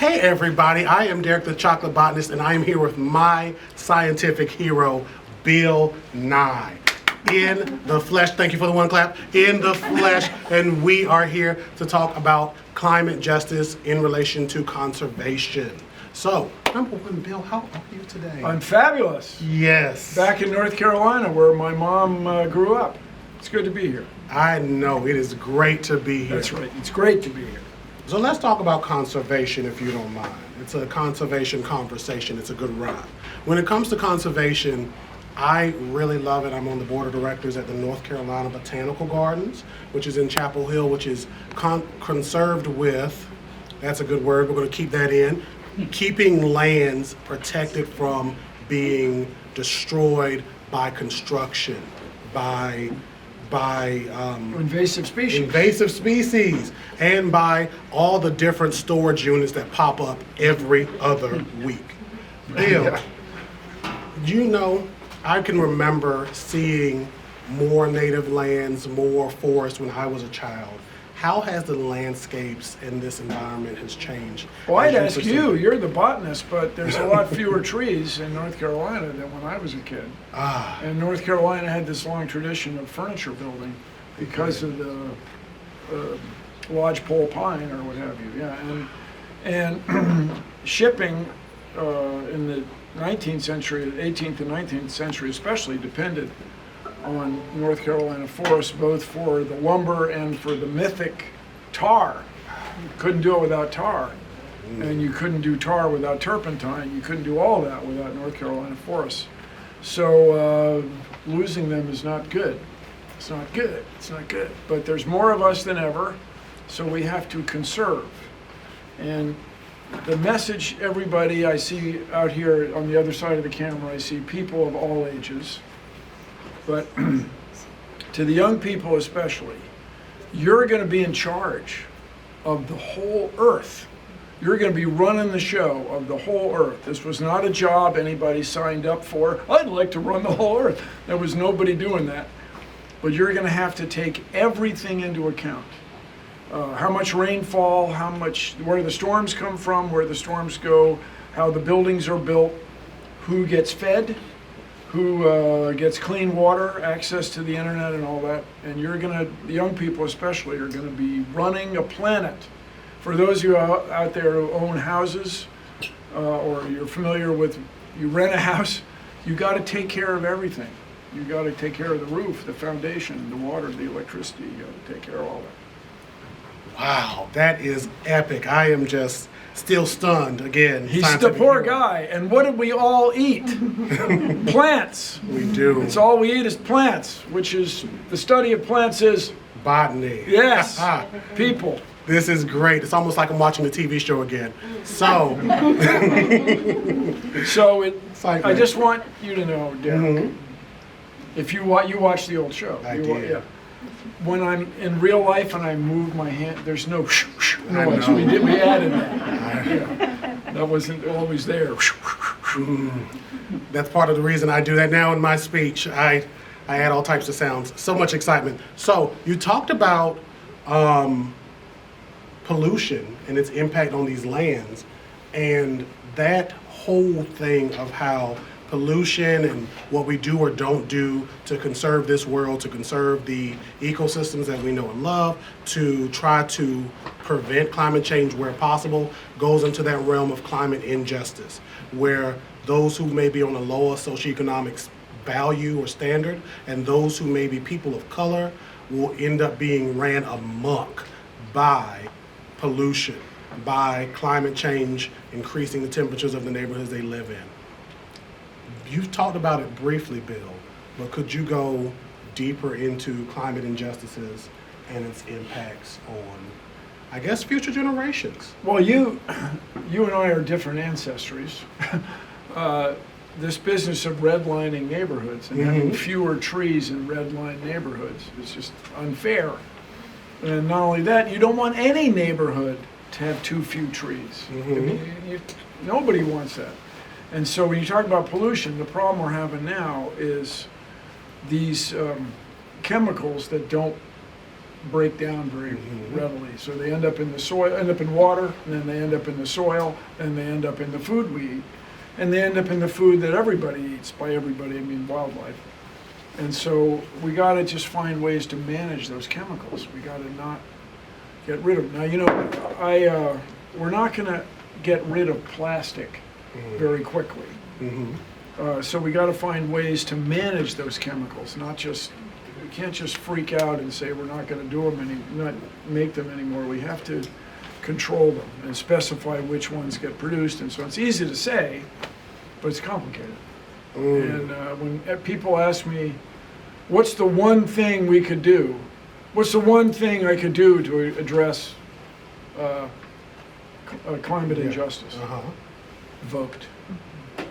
Hey everybody, I am Derek the Chocolate Botanist, and I am here with my scientific hero, Bill Nye. In the flesh, thank you for the one clap, in the flesh, and we are here to talk about climate justice in relation to conservation. So, number one, Bill, how are you today? I'm fabulous. Yes. Back in North Carolina where my mom grew up. It's good to be here. I know, it is great to be here. That's right, it's great to be here. So let's talk about conservation, if you don't mind. It's a conservation conversation. It's a good rhyme. When it comes to conservation, I really love it. I'm on the board of directors at the North Carolina Botanical Gardens, which is in Chapel Hill, which is conserved with, that's a good word, we're going to keep that in, keeping lands protected from being destroyed by construction, by invasive species, and by all the different storage units that pop up every other week. Bill, you know, I can remember seeing more native lands, more forests when I was a child. How has the landscapes in this environment has changed? Well, I'd ask you, you're the botanist, but there's a lot fewer trees in North Carolina than when I was a kid. And North Carolina had this long tradition of furniture building because of the lodgepole pine or what have you. Yeah, and shipping in the 19th century, 18th and 19th century especially, depended on North Carolina forests, both for the lumber and for the mythic tar. You couldn't do it without tar. And you couldn't do tar without turpentine. You couldn't do all that without North Carolina forests. So losing them is not good. It's not good. It's not good. But there's more of us than ever, so we have to conserve. And the message, everybody I see out here on the other side of the camera, I see people of all ages. But to the young people especially, you're going to be in charge of the whole earth. You're going to be running the show of the whole earth. This was not a job anybody signed up for. I'd like to run the whole earth. There was nobody doing that. But you're going to have to take everything into account. How much rainfall, where the storms come from, where the storms go, how the buildings are built, who gets fed, who gets clean water, access to the internet and all that. And the young people especially, are gonna be running a planet. For those of you out there who own houses, or you're familiar with, you rent a house, you gotta take care of everything. You gotta take care of the roof, the foundation, the water, the electricity, you gotta take care of all that. Wow, that is epic. I am just still stunned again. He's the poor guy. And what did we all eat? Plants. We do. It's all we eat is plants, which is, the study of plants is botany. Yes, people. This is great. It's almost like I'm watching a TV show again. So, I just want you to know, Derek, if you watch the old show. I did. Yeah. When I'm in real life and I move my hand, there's no noise. We added that. That wasn't always there. That's part of the reason I do that now in my speech. I add all types of sounds. So much excitement. So you talked about pollution and its impact on these lands, and that whole thing of how pollution and what we do or don't do to conserve this world, to conserve the ecosystems that we know and love, to try to prevent climate change where possible, goes into that realm of climate injustice, where those who may be on a lower socioeconomic value or standard and those who may be people of color will end up being ran amok by pollution, by climate change increasing the temperatures of the neighborhoods they live in. You've talked about it briefly, Bill, but could you go deeper into climate injustices and its impacts on, I guess, future generations? Well, you and I are different ancestries. This business of redlining neighborhoods and having fewer trees in redlined neighborhoods is just unfair. And not only that, you don't want any neighborhood to have too few trees. I mean, nobody wants that. And so when you talk about pollution, the problem we're having now is these chemicals that don't break down very readily. So they end up in the soil, end up in water, and then they end up in the soil, and they end up in the food we eat, and they end up in the food that everybody eats. By everybody, I mean wildlife. And so we got to just find ways to manage those chemicals. We got to not get rid of them. Now, you know, we're not going to get rid of plastic very quickly. So we got to find ways to manage those chemicals, not just, we can't just freak out and say we're not going to do them not make them anymore. We have to control them and specify which ones get produced. And so it's easy to say, but it's complicated. And when people ask me, what's the one thing we could do? What's the one thing I could do to address climate injustice? Vote.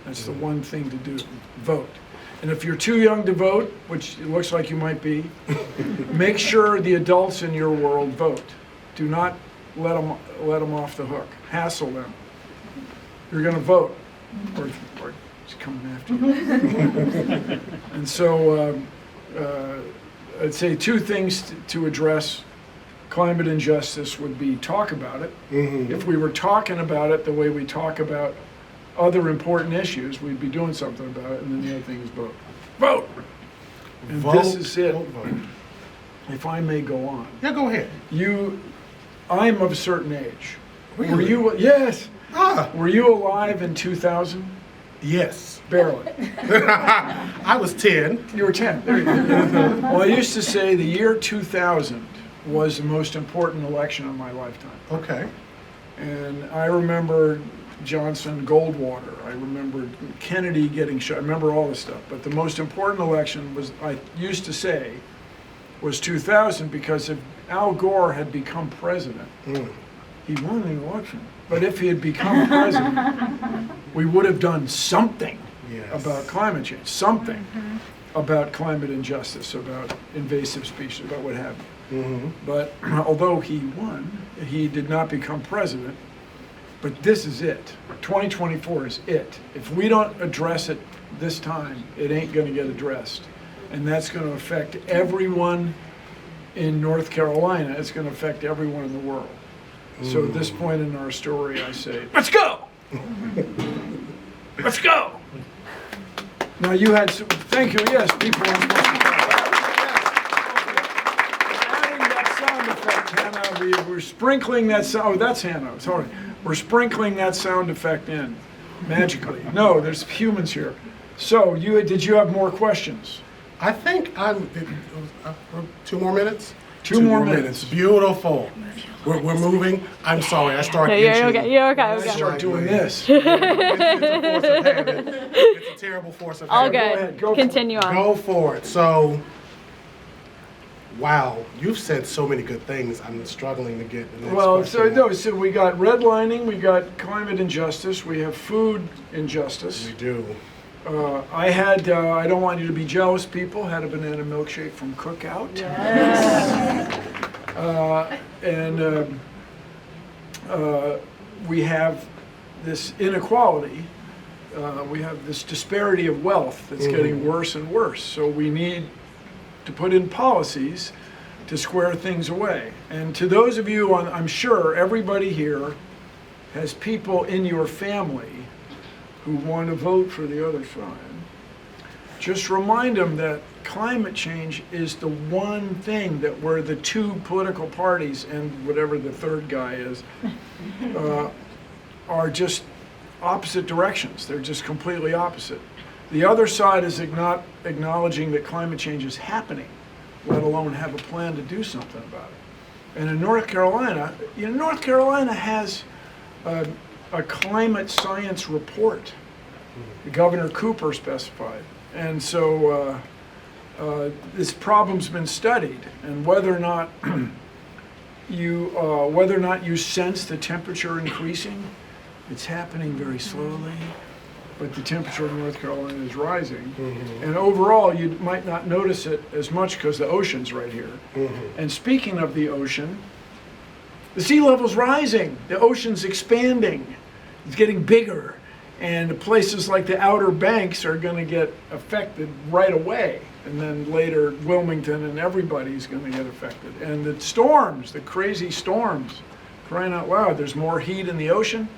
That's the one thing to do. Vote. And if you're too young to vote, which it looks like you might be, make sure the adults in your world vote. Do not let them off the hook. Hassle them. You're going to vote, or it's coming after you. And so I'd say two things to address climate injustice would be talk about it. If we were talking about it the way we talk about other important issues, we'd be doing something about it. And then the other thing is vote. Vote! And Vote, this is it. vote. If I may go on. Yeah, go ahead. I'm of a certain age. Really? Were you? Yes. Ah, Were you alive in 2000? yes. Barely. I was 10. You were 10. There you go. Well, I used to say the year 2000 was the most important election of my lifetime. Okay. And I remember Johnson Goldwater. I remember Kennedy getting shot. I remember all this stuff. But the most important election was, I used to say, was 2000, because if Al Gore had become president, he won the election. But if he had become president, we would have done something about climate change, something about climate injustice, about invasive species, about what have you. But although he won, he did not become president. But this is it. 2024 is it. If we don't address it this time, it ain't going to get addressed. And that's going to affect everyone in North Carolina. It's going to affect everyone in the world. So at this point in our story, I say, let's go! Let's go! Now you had some, thank you, yes, people are adding that sound effect, Hannah. We're sprinkling that sound, oh, that's Hannah, sorry. We're sprinkling that sound effect in, magically. No, there's humans here. So, did you have more questions? I think I'm, 2 more minutes? Two more minutes. Beautiful. We're moving. I'm sorry, I started You're itching. okay. You're okay. I Okay. start doing this. It's a force of habit. It's a terrible force of All habit. good. ahead, go for Continue on. Go for it. So, wow, you've said so many good things. I'm struggling to get the next question. So we got redlining, we got climate injustice, we have food injustice. We do. I had, I don't want you to be jealous, people, had a banana milkshake from Cookout. And we have this inequality, we have this disparity of wealth that's getting worse and worse. So we need to put in policies to square things away. And to those of you, I'm sure everybody here has people in your family who want to vote for the other side. Just remind them that climate change is the one thing that where the two political parties and whatever the third guy is are just opposite directions. They're just completely opposite. The other side is not acknowledging that climate change is happening, let alone have a plan to do something about it. And in North Carolina, North Carolina has a climate science report. Governor Cooper specified. And so this problem's been studied, and whether or not you sense the temperature increasing, it's happening very slowly, but the temperature in North Carolina is rising. And overall, you might not notice it as much because the ocean's right here. And speaking of the ocean, the sea level's rising, the ocean's expanding, it's getting bigger, and places like the Outer Banks are going to get affected right away. And then later Wilmington, and everybody's going to get affected. And the storms, the crazy storms, crying out loud, there's more heat in the ocean,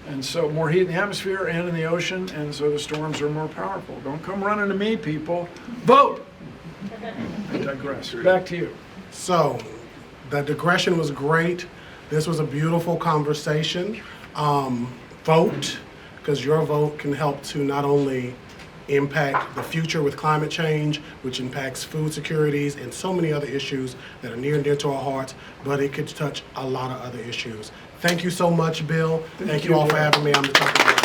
and so more heat in the atmosphere and in the ocean, and so the storms are more powerful. Don't come running to me, people. Vote! I digress. Back to you. So, the digression was great. This was a beautiful conversation. Vote, because your vote can help to not only impact the future with climate change, which impacts food securities and so many other issues that are near and dear to our hearts, but it could touch a lot of other issues. Thank you so much, Bill. Thank you all for having me on the Chocolate Botanist.